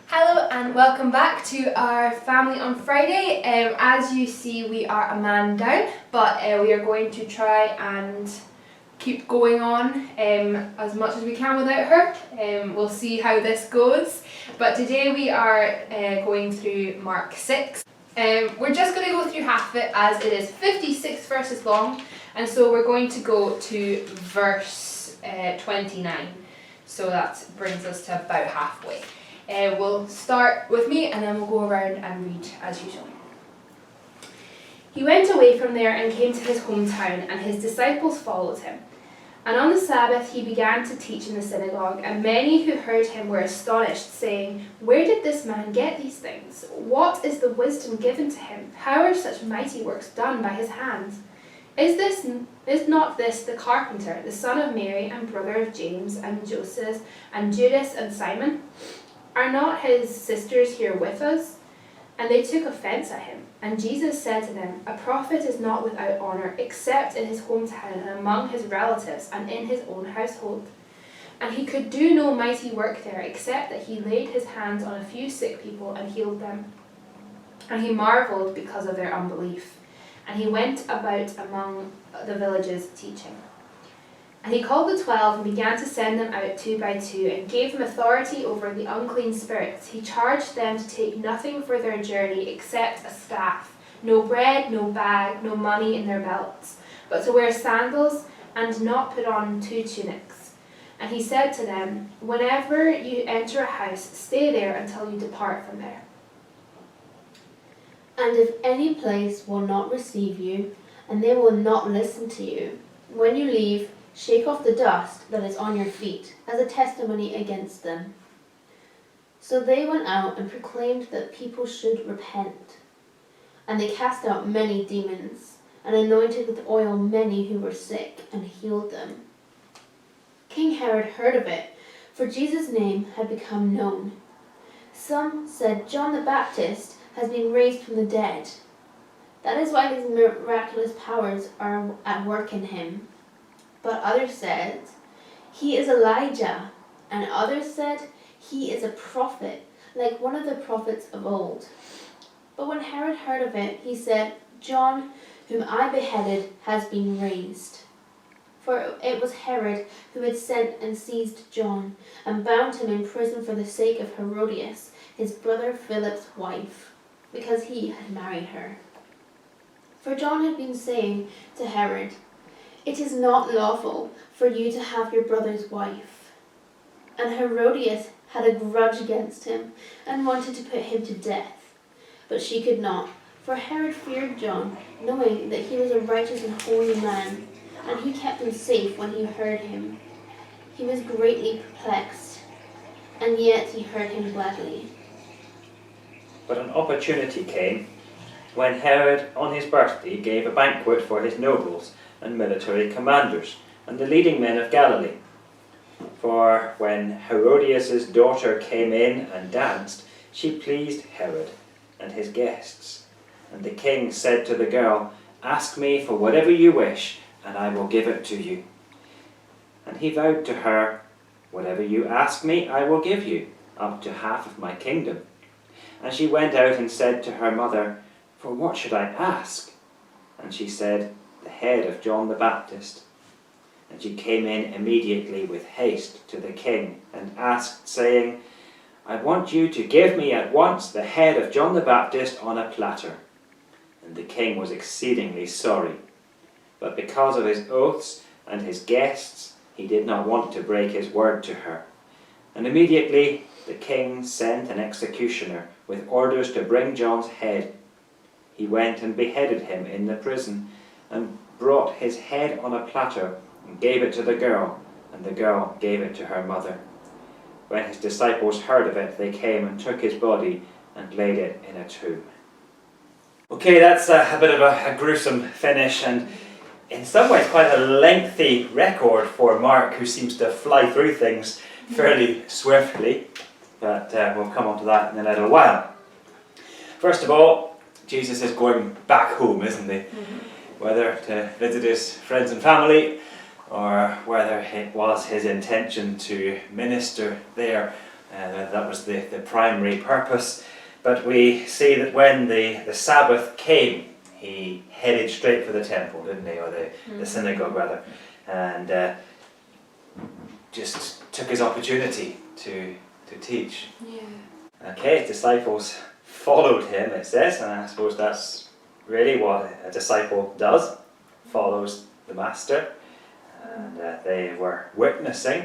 Hello and welcome back to our Family on Friday. As you see, we are a man down, but we are going to try and keep going on as much as we can without her. We'll see how this goes. But today we are going through Mark 6. We're just going to go through half of it as it is 56 verses long, and so we're going to go to verse 29. So that brings us to about halfway. We'll start with me and then we'll go around and read as usual. He went away from there and came to his hometown, and his disciples followed him. And on the Sabbath he began to teach in the synagogue, and many who heard him were astonished, saying, "Where did this man get these things? What is the wisdom given to him? How are such mighty works done by his hands? Is not this the carpenter, the son of Mary, and brother of James, and Joseph, and Judas, and Simon? Are not his sisters here with us?" And they took offense at him. And Jesus said to them, "A prophet is not without honor, except in his hometown and among his relatives and in his own household." And he could do no mighty work there, except that he laid his hands on a few sick people and healed them. And he marveled because of their unbelief. And he went about among the villages teaching. And he called the 12 and began to send them out 2 by 2, and gave them authority over the unclean spirits. He charged them to take nothing for their journey except a staff, no bread, no bag, no money in their belts, but to wear sandals and not put on 2 tunics. And he said to them, "Whenever you enter a house, stay there until you depart from there. And if any place will not receive you, and they will not listen to you, when you leave, shake off the dust that is on your feet, as a testimony against them." So they went out and proclaimed that people should repent. And they cast out many demons, and anointed with oil many who were sick, and healed them. King Herod heard of it, for Jesus' name had become known. Some said, "John the Baptist has been raised from the dead. That is why his miraculous powers are at work in him." But others said, "He is Elijah." And others said, "He is a prophet, like one of the prophets of old." But when Herod heard of it, he said, "John, whom I beheaded, has been raised." For it was Herod who had sent and seized John, and bound him in prison for the sake of Herodias, his brother Philip's wife, because he had married her. For John had been saying to Herod, "It is not lawful for you to have your brother's wife." And Herodias had a grudge against him, and wanted to put him to death. But she could not, for Herod feared John, knowing that he was a righteous and holy man, and he kept him safe when he heard him. He was greatly perplexed, and yet he heard him gladly. But an opportunity came when Herod on his birthday gave a banquet for his nobles and military commanders and the leading men of Galilee. For when Herodias' daughter came in and danced, she pleased Herod and his guests. And the king said to the girl, "Ask me for whatever you wish, and I will give it to you." And he vowed to her, "Whatever you ask me, I will give you, up to half of my kingdom." And she went out and said to her mother, "For what should I ask?" And she said, "The head of John the Baptist." And she came in immediately with haste to the king and asked, saying, "I want you to give me at once the head of John the Baptist on a platter." And the king was exceedingly sorry. But because of his oaths and his guests, he did not want to break his word to her. And immediately the king sent an executioner with orders to bring John's head. He went and beheaded him in the prison, and brought his head on a platter, and gave it to the girl, and the girl gave it to her mother. When his disciples heard of it, they came and took his body and laid it in a tomb. Okay, that's a bit of a gruesome finish, and in some ways quite a lengthy record for Mark, who seems to fly through things fairly swiftly, but we'll come on to that in a little while. First of all, Jesus is going back home, isn't he? Whether to visit his friends and family, or whether it was his intention to minister there That was the primary purpose. But we see that when the Sabbath came, he headed straight for the temple, didn't he? Or the synagogue, rather. And just took his opportunity to teach. Yeah. Okay, his disciples followed him, it says, and I suppose that's really what a disciple does, follows the master. And they were witnessing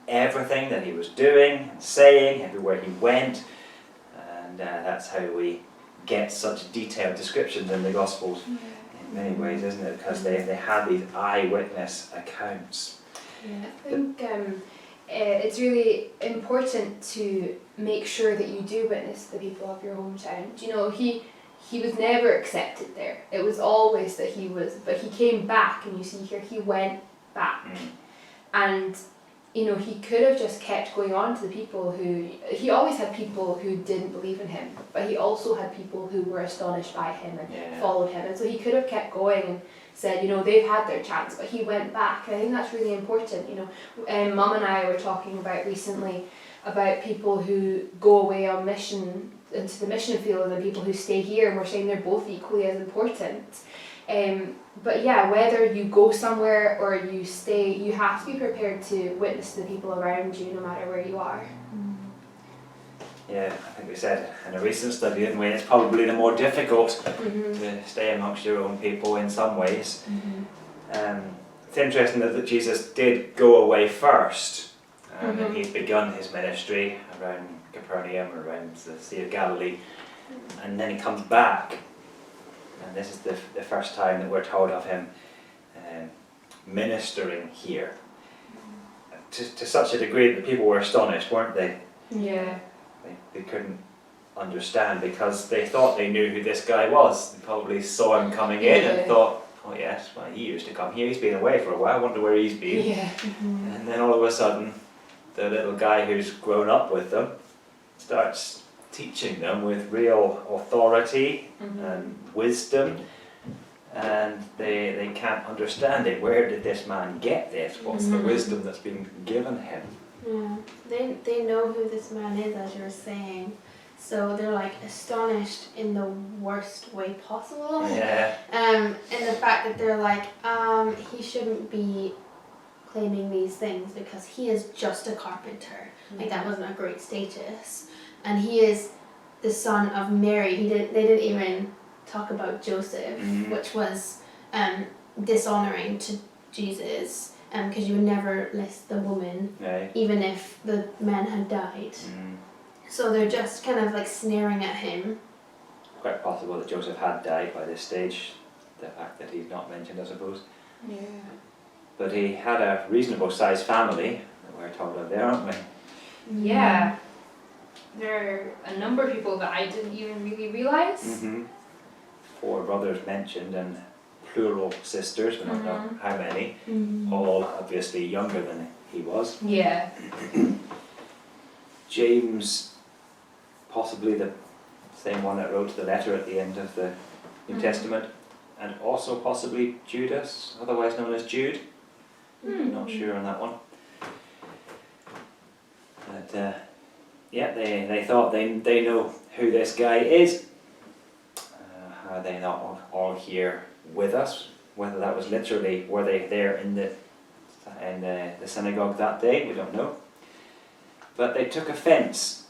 everything that he was doing and saying, everywhere he went. And that's how we get such detailed descriptions in the Gospels in many ways, isn't it? Because they have these eyewitness accounts. Yeah, I think it's really important to make sure that you do witness the people of your hometown. Do you know, he was never accepted there. It was always that he was, but he came back, and you see here, he went back. And, you know, he could have just kept going on to the people who, he always had people who didn't believe in him, but he also had people who were astonished by him and followed him. And so he could have kept going and said, you know, they've had their chance, but he went back. And I think that's really important. You know, Mum and I were talking about recently about people who go away on mission into the mission field and people who stay here, and we're saying they're both equally as important. But yeah, whether you go somewhere or you stay, you have to be prepared to witness to the people around you, no matter where you are. Yeah, I think we said in a recent study, didn't we, it's probably the more difficult to stay amongst your own people in some ways. It's interesting that Jesus did go away first, and he'd begun his ministry around Capernaum, around the Sea of Galilee, and then he comes back. And this is the first time that we're told of him ministering here. To such a degree that people were astonished, weren't they? Yeah. They couldn't understand because they thought they knew who this guy was. They probably saw him coming in and thought, oh yes, well, he used to come here, he's been away for a while, I wonder where he's been. Yeah. And then all of a sudden, the little guy who's grown up with them starts teaching them with real authority and wisdom, and they can't understand it. Where did this man get this? What's the wisdom that's been given him? Yeah, they know who this man is, as you're saying, so they're like astonished in the worst way possible. Yeah. And the fact that they're like, he shouldn't be claiming these things because he is just a carpenter. Like, that wasn't a great status. And he is the son of Mary. They didn't even talk about Joseph, which was dishonoring to Jesus, because you would never list the woman, even if the man had died. So they're just kind of like sneering at him. Quite possible that Joseph had died by this stage, the fact that he's not mentioned, I suppose. Yeah. But he had a reasonable sized family that we're told of there, aren't we? Yeah. There are a number of people that I didn't even really realise. 4 brothers mentioned and plural sisters, we don't know how many, all obviously younger than he was. Yeah. James, possibly the same one that wrote the letter at the end of the New Testament, and also possibly Judas, otherwise known as Jude. Not sure on that one. But yeah, they thought they know who this guy is. Are they not all here with us? Whether that was literally, were they there in the synagogue that day, we don't know. But they took offence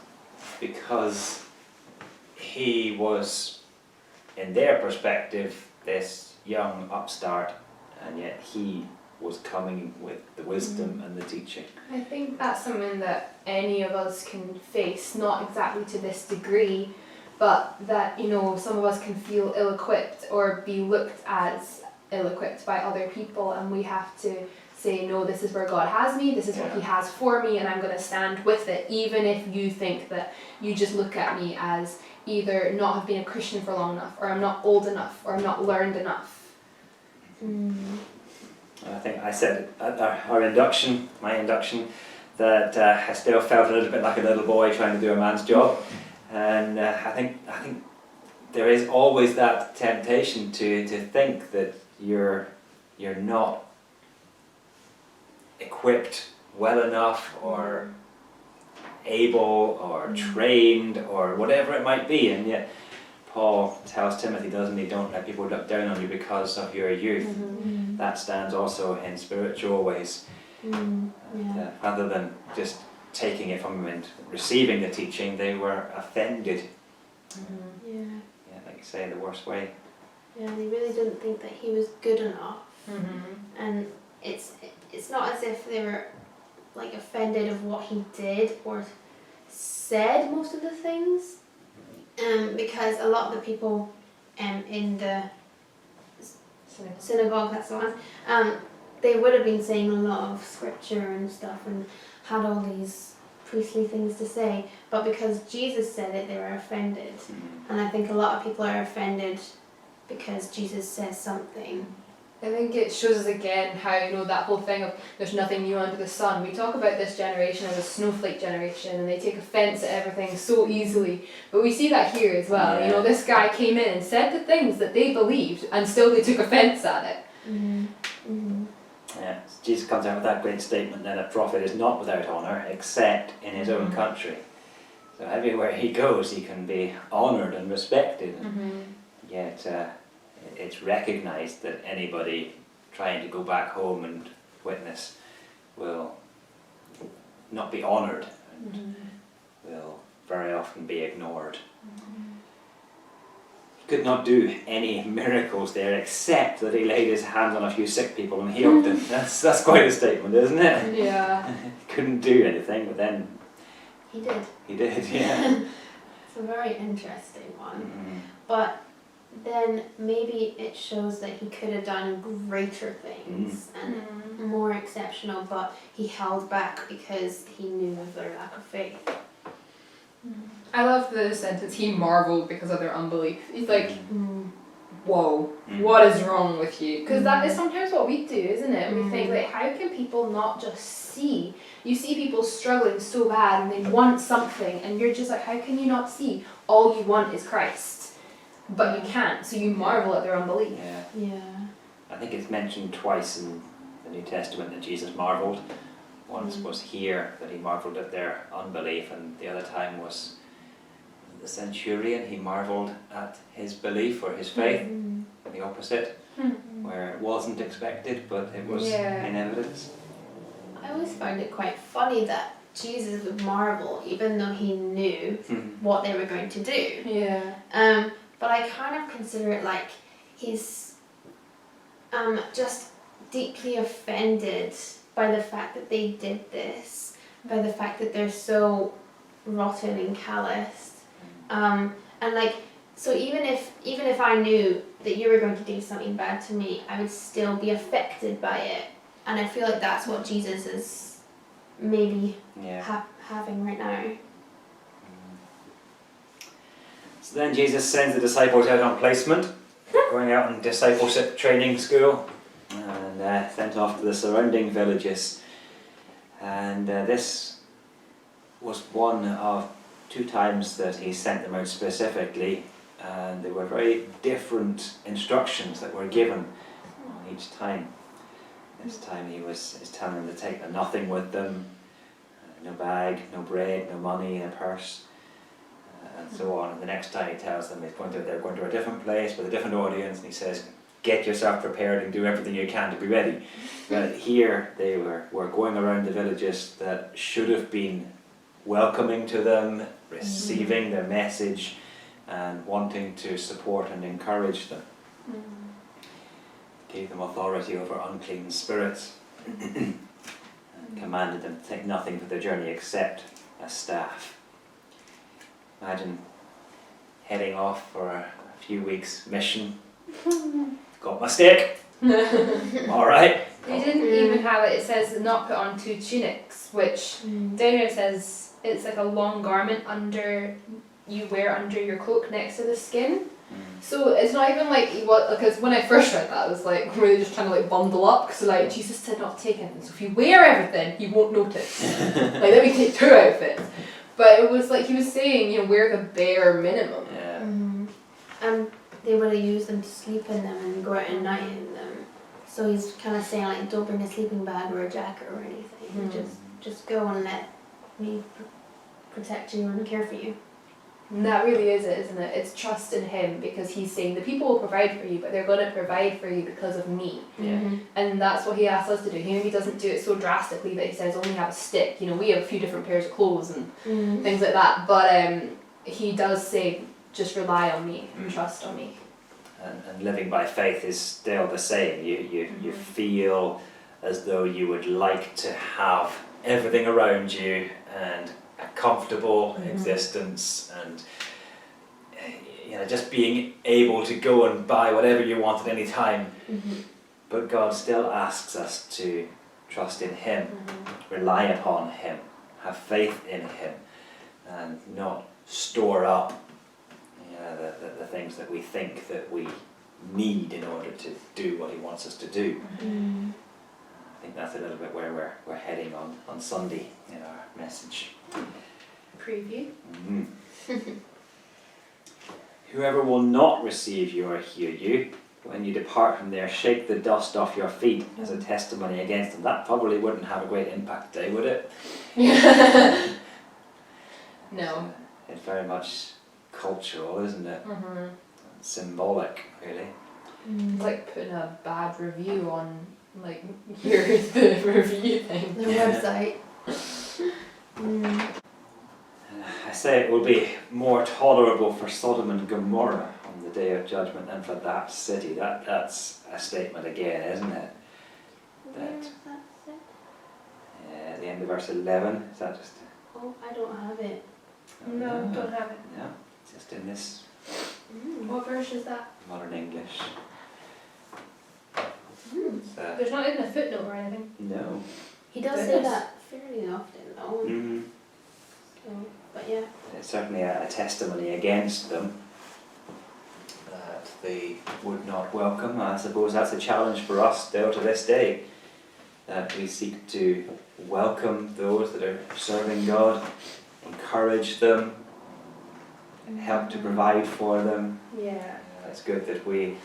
because he was, in their perspective, this young upstart, and yet he was coming with the wisdom and the teaching. I think that's something that any of us can face, not exactly to this degree, but that, you know, some of us can feel ill-equipped or be looked as ill-equipped by other people, and we have to say, no, this is where God has me, this is what he has for me, and I'm going to stand with it, even if you think that you just look at me as either not have been a Christian for long enough, or I'm not old enough, or I'm not learned enough. I think I said at our induction, my induction, that I still felt a little bit like a little boy trying to do a man's job, and I think there is always that temptation to think that you're not equipped well enough, or able or trained or whatever it might be, and yet Paul tells Timothy, doesn't he, don't let people look down on you because of your youth. That stands also in spiritual ways. Yeah. Rather than just taking it from him and receiving the teaching, they were offended. Yeah. Yeah, like you say, the worst way. Yeah, they really didn't think that he was good enough. And it's not as if they were like offended of what he did or said most of the things, because a lot of the people in the synagogue, that's the one, they would have been saying a lot of scripture and stuff and had all these priestly things to say, but because Jesus said it, they were offended. And I think a lot of people are offended because Jesus says something. I think it shows us again how, you know, that whole thing of there's nothing new under the sun. We talk about this generation as a snowflake generation and they take offence at everything so easily. But we see that here as well. Yeah. You know, this guy came in and said the things that they believed and still they took offence at it. Yeah, Jesus comes out with that great statement that a prophet is not without honour except in his own country. So everywhere he goes he can be honoured and respected. Yet it's recognised that anybody trying to go back home and witness will not be honoured and will very often be ignored. He could not do any miracles there except that he laid his hands on a few sick people and healed them. That's quite a statement, isn't it? Yeah. He couldn't do anything, but then He did. he did, yeah. It's a very interesting one. But then maybe it shows that he could have done greater things and more exceptional, but he held back because he knew of their lack of faith. I love the sentence, he marvelled because of their unbelief. He's like, whoa, what is wrong with you? Because that is sometimes what we do, isn't it? We think, like, how can people not just see? You see people struggling so bad and they want something and you're just like, how can you not see? All you want is Christ. But you can't, so you marvel at their unbelief. Yeah. Yeah. I think it's mentioned twice in the New Testament that Jesus marvelled. Once was here that he marvelled at their unbelief, and the other time was the centurion. He marvelled at his belief or his faith, the opposite, where it wasn't expected but it was in evidence. I always found it quite funny that Jesus would marvel even though he knew what they were going to do. Yeah. But I kind of consider it like he's just deeply offended by the fact that they did this, by the fact that they're so rotten and calloused. And like, so even if I knew that you were going to do something bad to me, I would still be affected by it. And I feel like that's what Jesus is maybe having right now. So then Jesus sends the disciples out on placement, going out on discipleship training school, and sent off to the surrounding villages. And this was one of 2 times that he sent them out specifically, and there were very different instructions that were given on each time. This time he was telling them to take nothing with them, no bag, no bread, no money, no purse, and so on. And the next time he tells them they're going to a different place with a different audience, and he says, get yourself prepared and do everything you can to be ready. But here they were going around the villages that should have been welcoming to them, receiving their message, and wanting to support and encourage them. Gave them authority over unclean spirits, and commanded them to take nothing for their journey except a staff. Imagine heading off for a few weeks mission. Got my stick. Alright. They didn't even have it. It says not put on 2 tunics, which down here it says it's like a long garment you wear under your cloak next to the skin. So it's not even like because when I first read that, I was like, were they just trying to like bundle up? Because like Jesus said not to take anything. So if you wear everything, he won't notice. Like let me take 2 outfits. But it was like he was saying, wear the bare minimum. Yeah. And they would have used them to sleep in them and go out at night in them. So he's kind of saying like, don't bring a sleeping bag or a jacket or anything. Just go and let me protect you and care for you. And that really is it, isn't it? It's trust in him, because he's saying the people will provide for you, but they're going to provide for you because of me. Yeah. And that's what he asks us to do. He maybe doesn't do it so drastically that he says only have a stick. You know, we have a few different pairs of clothes and things like that. But he does say, just rely on me and trust on me. And living by faith is still the same. You feel as though you would like to have everything around you and a comfortable existence, and just being able to go and buy whatever you want at any time. But God still asks us to trust in him, rely upon him, have faith in him, and not store up the things that we think that we need in order to do what he wants us to do. I think that's a little bit where we're heading on Sunday in our message. Preview. Whoever will not receive you or hear you, when you depart from there, shake the dust off your feet as a testimony against them. That probably wouldn't have a great impact today, would it? No. It's very much cultural, isn't it? Symbolic, really. It's like putting a bad review on, like, here's the review thing. Their website. I say it will be more tolerable for Sodom and Gomorrah on the day of judgment than for that city. That's a statement again, isn't it? At the end of verse 11, is that just... Oh, I don't have it. No, don't have it. No, it's just in this What verse is that? modern English. There's not even a footnote or anything. No. He does say that fairly often though. So, but yeah. It's certainly a testimony against them that they would not welcome. I suppose that's a challenge for us still to this day, that we seek to welcome those that are serving God, encourage them, help to provide for them. Yeah. It's good that we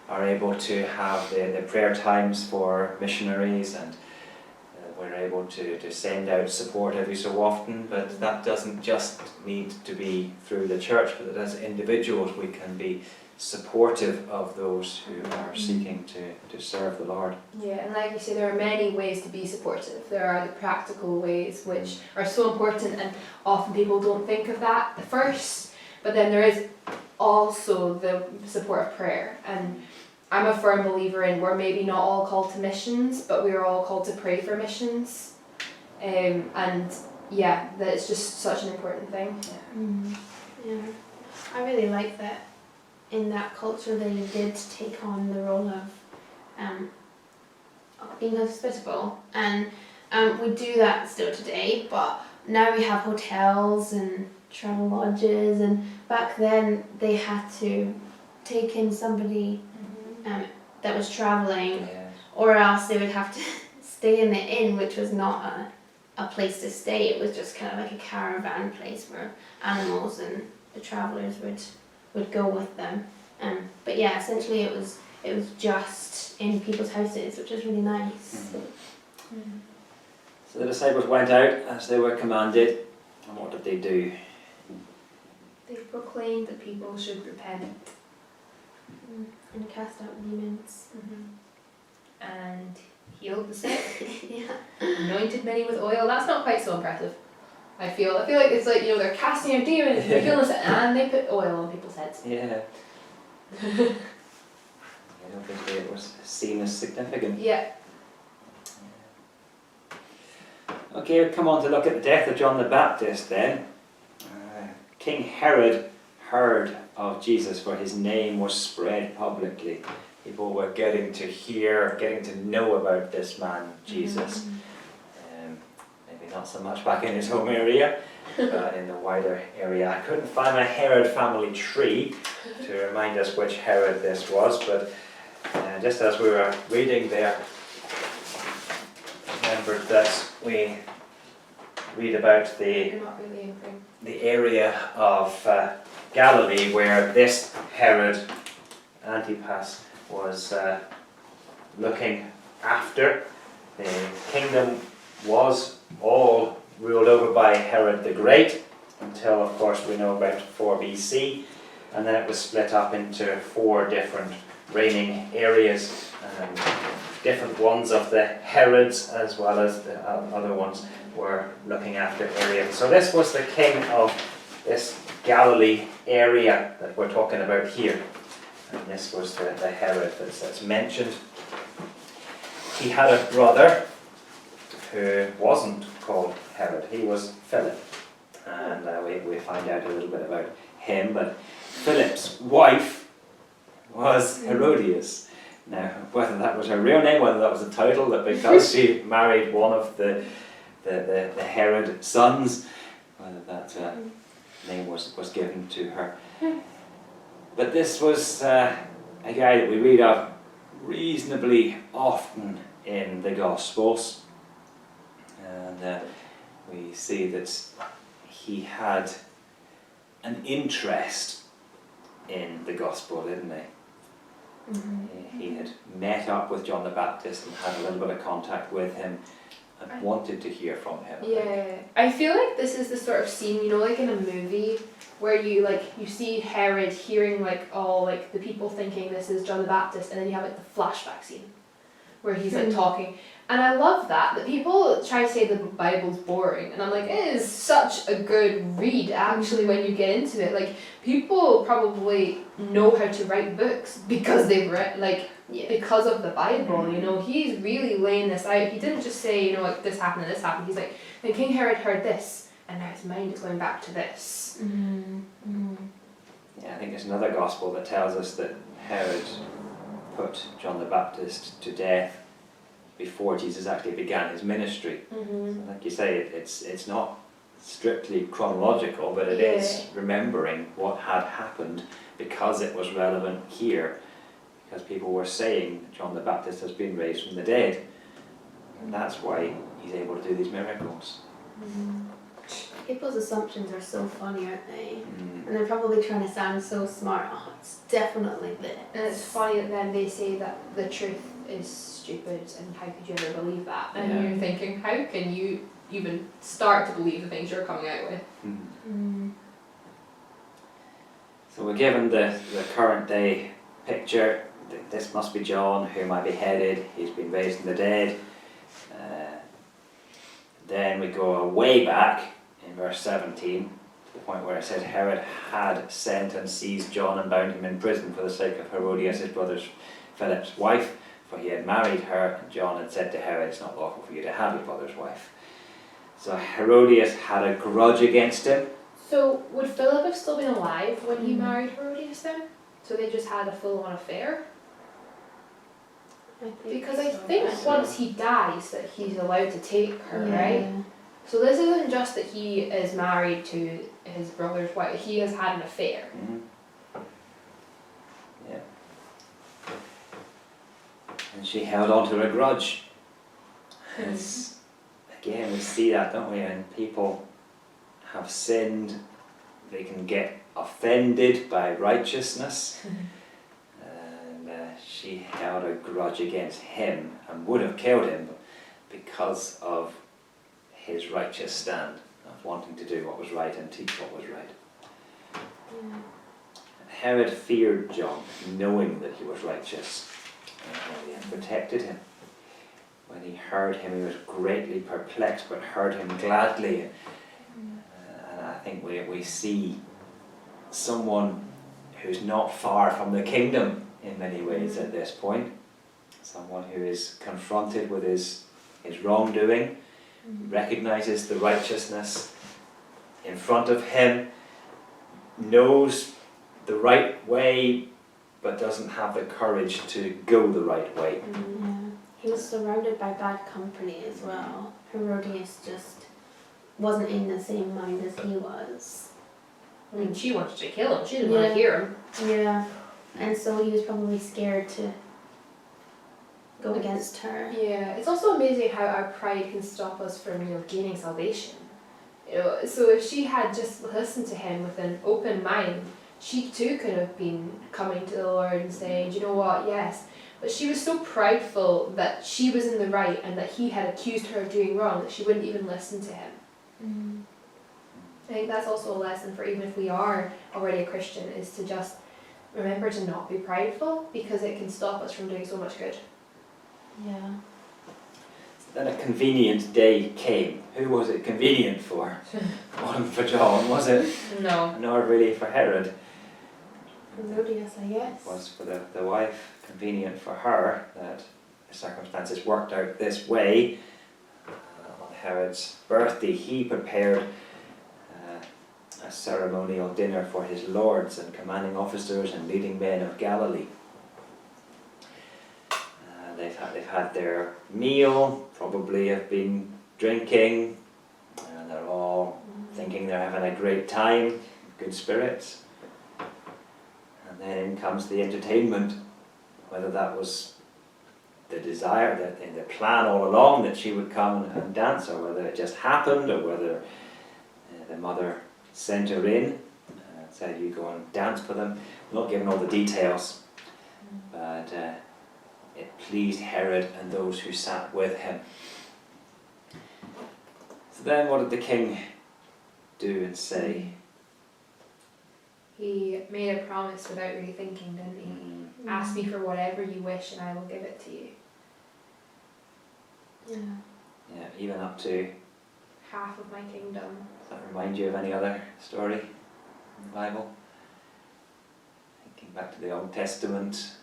are able to have the prayer times for missionaries, and we're able to send out support every so often, but that doesn't just need to be through the church, but that as individuals we can be supportive of those who are seeking to serve the Lord. Yeah, and like you say, there are many ways to be supportive. There are the practical ways, which are so important, and often people don't think of that at first, but then there is also the support of prayer. And I'm a firm believer in we're maybe not all called to missions, but we're all called to pray for missions. And yeah, that it's just such an important thing. Yeah. I really like that in that culture they did take on the role of being hospitable, and we do that still today, but now we have hotels and travel lodges, and back then they had to take in somebody that was travelling, or else they would have to stay in the inn, which was not a place to stay. It was just kind of like a caravan place where animals and the travellers would go with them. But yeah, essentially it was just in people's houses, which is really nice. So the disciples went out as they were commanded, and what did they do? They proclaimed that people should repent. And cast out demons. And healed the sick. Yeah. Anointed many with oil. That's not quite so impressive. I feel like it's like, they're casting out demons, they're healing us, and they put oil on people's heads. Yeah. I don't think it was seen as significant. Yeah. Okay, we'll come on to look at the death of John the Baptist then. King Herod heard of Jesus, for his name was spread publicly. People were getting to know about this man, Jesus. Maybe not so much back in his home area, but in the wider area. I couldn't find a Herod family tree to remind us which Herod this was, but just as we were reading there, remembered that we read about You're not really anything. the area of Galilee where this Herod Antipas was looking after. The kingdom was all ruled over by Herod the Great, until, of course, we know about 4 BC, and then it was split up into 4 different reigning areas, different ones of the Herods as well as the other ones were looking after areas. So this was the king of this Galilee area that we're talking about here, and this was the Herod that's mentioned. He had a brother who wasn't called Herod, he was Philip, and we find out a little bit about him, but Philip's wife was Herodias. Now, whether that was her real name, whether that was a title, that because she married one of the Herod sons, whether that name was given to her. But this was a guy that we read of reasonably often in the Gospels, and we see that he had an interest in the Gospel, didn't he? He had met up with John the Baptist and had a little bit of contact with him and wanted to hear from him. I feel like this is the sort of scene, you know, like in a movie where you see Herod hearing like all like the people thinking this is John the Baptist, and then you have like the flashback scene where he's like talking. And I love that people try to say the Bible's boring, and I'm like, it is such a good read actually when you get into it. Like, people probably know how to write books because they've read, because of the Bible, you know. He's really laying this out. He didn't just say, you know, like, this happened and this happened. He's like, then King Herod heard this, and now his mind is going back to this. Yeah, I think there's another gospel that tells us that Herod put John the Baptist to death before Jesus actually began his ministry. So like you say, it's not strictly chronological, but it is remembering what had happened because it was relevant here, because people were saying John the Baptist has been raised from the dead, and that's why he's able to do these miracles. People's assumptions are so funny, aren't they? And they're probably trying to sound so smart. Oh, it's definitely this. And it's funny that then they say that the truth is stupid, and how could you ever believe that? And you're thinking, how can you even start to believe the things you're coming out with? So we're given the current day picture. This must be John, whom I beheaded. He's been raised from the dead. Then we go way back in verse 17 to the point where it says Herod had sent and seized John and bound him in prison for the sake of Herodias, his brother Philip's wife, for he had married her, and John had said to Herod, it's not lawful for you to have your brother's wife. So Herodias had a grudge against him. So would Philip have still been alive when he married Herodias then? So they just had a full-on affair? Because I think once he dies that he's allowed to take her, right? So this isn't just that he is married to his brother's wife, he has had an affair. Yeah. And she held on to her grudge. Again, we see that, don't we? When people have sinned, they can get offended by righteousness. She held a grudge against him and would have killed him because of his righteous stand of wanting to do what was right and teach what was right. And Herod feared John, knowing that he was righteous, and protected him. When he heard him, he was greatly perplexed, but heard him gladly. And I think we see someone who's not far from the kingdom in many ways at this point. Someone who is confronted with his wrongdoing, recognizes the righteousness in front of him, knows the right way, but doesn't have the courage to go the right way. He was surrounded by bad company as well. Herodias just wasn't in the same mind as he was. I mean, she wanted to kill him, she didn't want to hear him. Yeah. And so he was probably scared to go against her. Yeah, it's also amazing how our pride can stop us from, you know, gaining salvation. You know, so if she had just listened to him with an open mind, she too could have been coming to the Lord and saying, do you know what, yes. But she was so prideful that she was in the right and that he had accused her of doing wrong that she wouldn't even listen to him. think that's also a lesson for even if we are already a Christian, is to just remember to not be prideful, because it can stop us from doing so much good. Yeah. Then a convenient day came. Who was it convenient for? Wasn't for John, was it? No. Nor really for Herod. Herodias, I guess. It was for the wife. Convenient for her that the circumstances worked out this way. On Herod's birthday, he prepared a ceremonial dinner for his lords and commanding officers and leading men of Galilee. They've had their meal, probably have been drinking, and they're all thinking they're having a great time, good spirits. And then in comes the entertainment, whether that was the desire, the plan all along that she would come and dance, or whether it just happened, or whether the mother sent her in and said, you go and dance for them. I'm not giving all the details, but it pleased Herod and those who sat with him. So then what did the king do and say? He made a promise without really thinking, didn't he? Ask me for whatever you wish and I will give it to you. Yeah. Yeah, even up to, Half of my kingdom. does that remind you of any other story in the Bible? Thinking back to the Old Testament,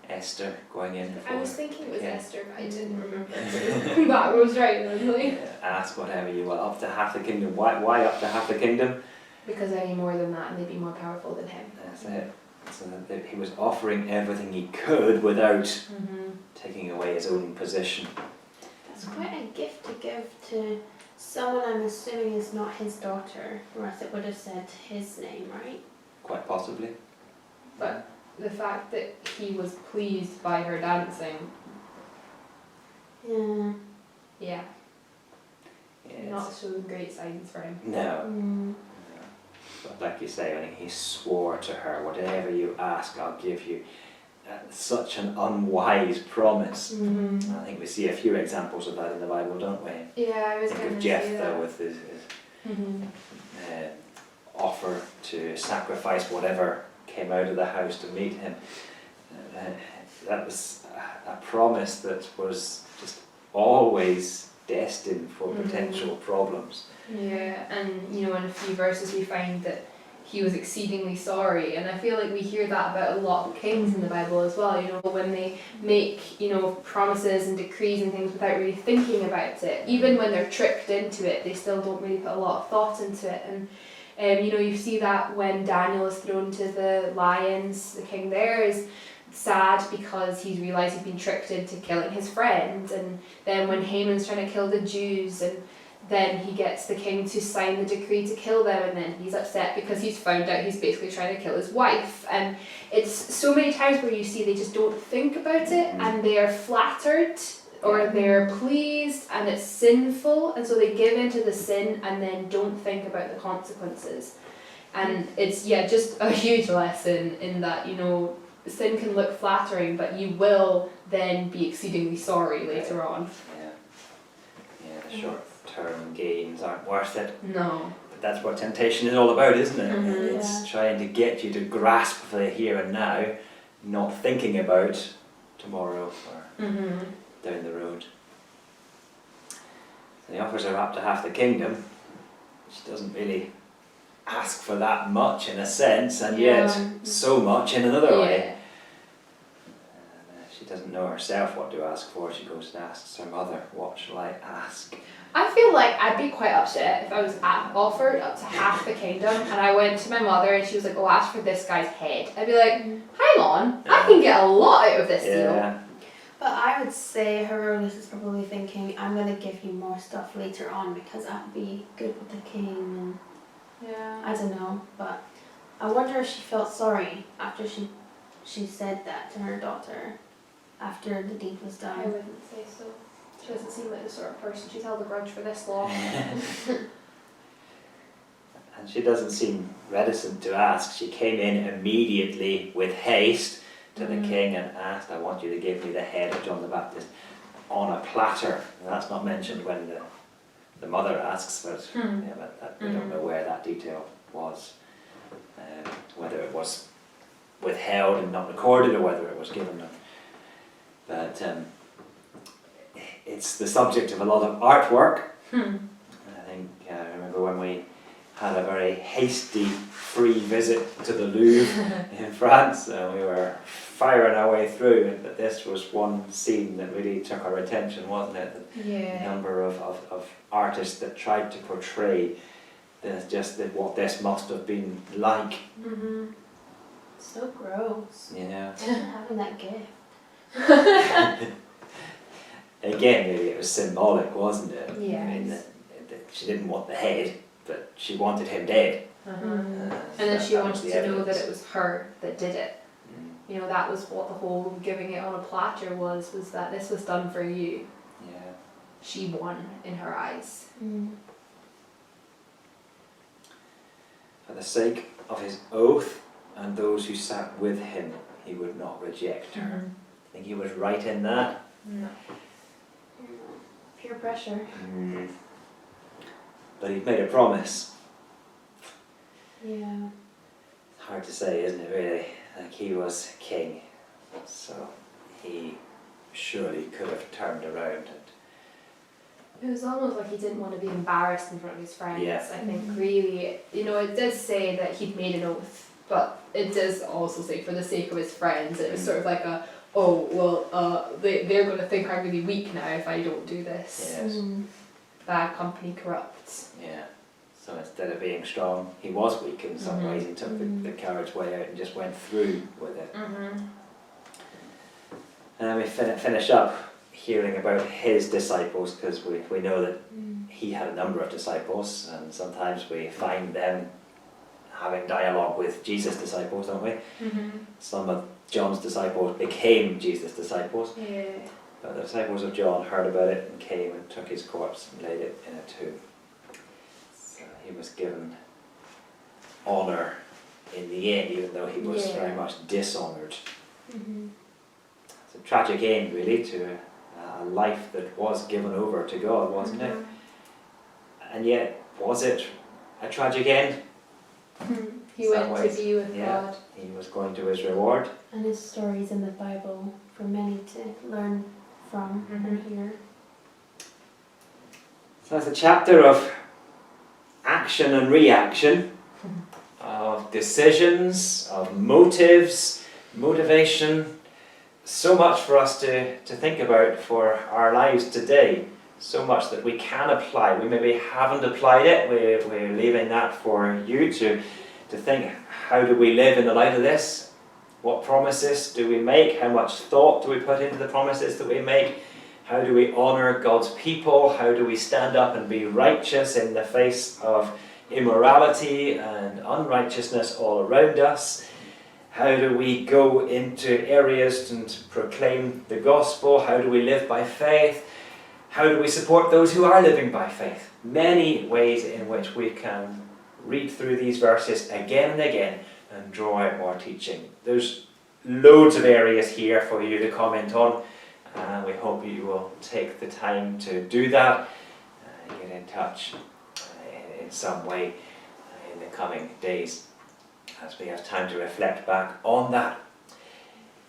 Esther going in for, I was thinking it was Esther, but I didn't remember. yeah, That was right, really. ask whatever you want, up to half the kingdom. Why up to half the kingdom? Because I need more than that and they'd be more powerful than him. That's it. So that he was offering everything he could without taking away his own position. It's quite a gift to give to someone I'm assuming is not his daughter, or else it would have said his name, right? Quite possibly. But the fact that he was pleased by her dancing, Yeah. yeah, Yeah, not showing great signs for him. no. But like you say, I think he swore to her, whatever you ask, I'll give you. Such an unwise promise. I think we see a few examples of that in the Bible, don't we? Yeah, I was Think going of to say Jephthah that. with his offer to sacrifice whatever came out of the house to meet him. That was a promise that was just always destined for potential problems. Yeah, and you know, in a few verses we find that he was exceedingly sorry, and I feel like we hear that about a lot of kings in the Bible as well, you know, when they make, you know, promises and decrees and things without really thinking about it. Even when they're tricked into it, they still don't really put a lot of thought into it. And you know, you see that when Daniel is thrown to the lions, the king there is sad because he's realised he's been tricked into killing his friend. And then when Haman's trying to kill the Jews, and then he gets the king to sign the decree to kill them, and then he's upset because he's found out he's basically trying to kill his wife. And it's so many times where you see they just don't think about it, and they are flattered or they're pleased, and it's sinful, and so they give into the sin and then don't think about the consequences. And it's just a huge lesson in that, you know, sin can look flattering, but you will then be exceedingly sorry later on. Yeah, the short-term gains aren't worth it. No. But that's what temptation is all about, isn't it? Mhm. It's trying to get you to grasp the here and now, not thinking about tomorrow or down the road. So he offers her up to half the kingdom, which doesn't really ask for that much in a sense, and yet so much in another way. She doesn't know herself what to ask for. She goes and asks her mother, what shall I ask? I feel like I'd be quite upset if I was offered up to half the kingdom and I went to my mother and she was like, oh, ask for this guy's head. I'd be like, hang on, I can get a lot out of this deal. Yeah. But I would say Herodias is probably thinking, I'm going to give you more stuff later on because that'd be good with the king, and I don't know, but I wonder if she felt sorry after she said that to her daughter after the deed was I done. wouldn't say so. She doesn't seem like the sort of person who's held a grudge for this long. And she doesn't seem reticent to ask. She came in immediately with haste to the king and asked, I want you to give me the head of John the Baptist on a platter. And that's not mentioned when the mother asks, but, Hmm. yeah, but we don't know where that detail was. Whether it was withheld and not recorded, or whether it was given them. But it's the subject of a lot of artwork. Hmm. I think I remember when we had a very hasty free visit to the Louvre in France, we were firing our way through, but this was one scene that really took our attention, wasn't it? The Yeah. number of artists that tried to portray what this must have been like. Mm-hmm. So gross. Yeah. Having that gift. Again, maybe it was symbolic, wasn't it? Yes. I mean, that she didn't want the head, but she wanted him dead. Uh-huh. Mm. And then she that was wanted the to know that evidence. it was her that did it. Mm, You know, that was what the whole giving it on a platter was that this was done for you. yeah. She won in her eyes. Mm. For the sake of his oath and those who sat with him, he would not reject her. I think he was right in that. No. Peer pressure. Mm. But he made a promise. Yeah. It's hard to say, isn't it, really? Like, he was king, so he surely could have turned around and It was almost like he didn't want to be embarrassed in front of his friends. Yeah. I think really, you know, it does say that he'd made an oath, but it does also say for the sake of his friends. It was sort of like a, oh well, they're going to think I'm really weak now if I don't do this. Yes. Mm. Bad company corrupts. yeah. So instead of being strong, he was weak in some Mhm. ways. He took the coward's way out and just went through with it. Mm-hmm. And then we finish up hearing about his disciples, because we know that Mm. he had a number of disciples, and sometimes we find them having dialogue with Jesus' disciples, don't we? Mm-hmm. Some of John's disciples became Jesus' disciples, Yeah. but the disciples of John heard about it and came and took his corpse and laid it in a tomb. So he was given honour in the end, even though he was Yeah. very much dishonoured. Mm-hmm. It's a tragic end, really, to a life that was given over to God, wasn't it? And yet, was it a tragic end? Mhm. He Some went ways, to be with yeah. God. He was going to his reward. And his stories in the Bible for many to learn from and hear. So it's a chapter of action and reaction, of decisions, of motives, motivation. So much for us to think about for our lives today. So much that we can apply. We maybe haven't applied it. We're leaving that for you to think, how do we live in the light of this? What promises do we make? How much thought do we put into the promises that we make? How do we honour God's people? How do we stand up and be righteous in the face of immorality and unrighteousness all around us? How do we go into areas and proclaim the gospel? How do we live by faith? How do we support those who are living by faith? Many ways in which we can read through these verses again and again and draw out more teaching. There's loads of areas here for you to comment on, and we hope you will take the time to do that, get in touch in some way in the coming days as we have time to reflect back on that.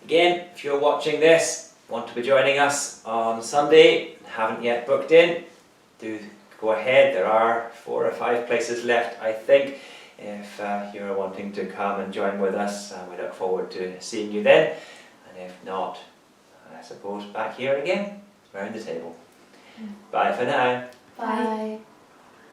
Again, if you're watching this, want to be joining us on Sunday, haven't yet booked in, do go ahead. There are 4 or 5 places left, I think, if you're wanting to come and join with us. We look forward to seeing you then, and if not, I suppose back here again, around the table. Bye for now. Bye.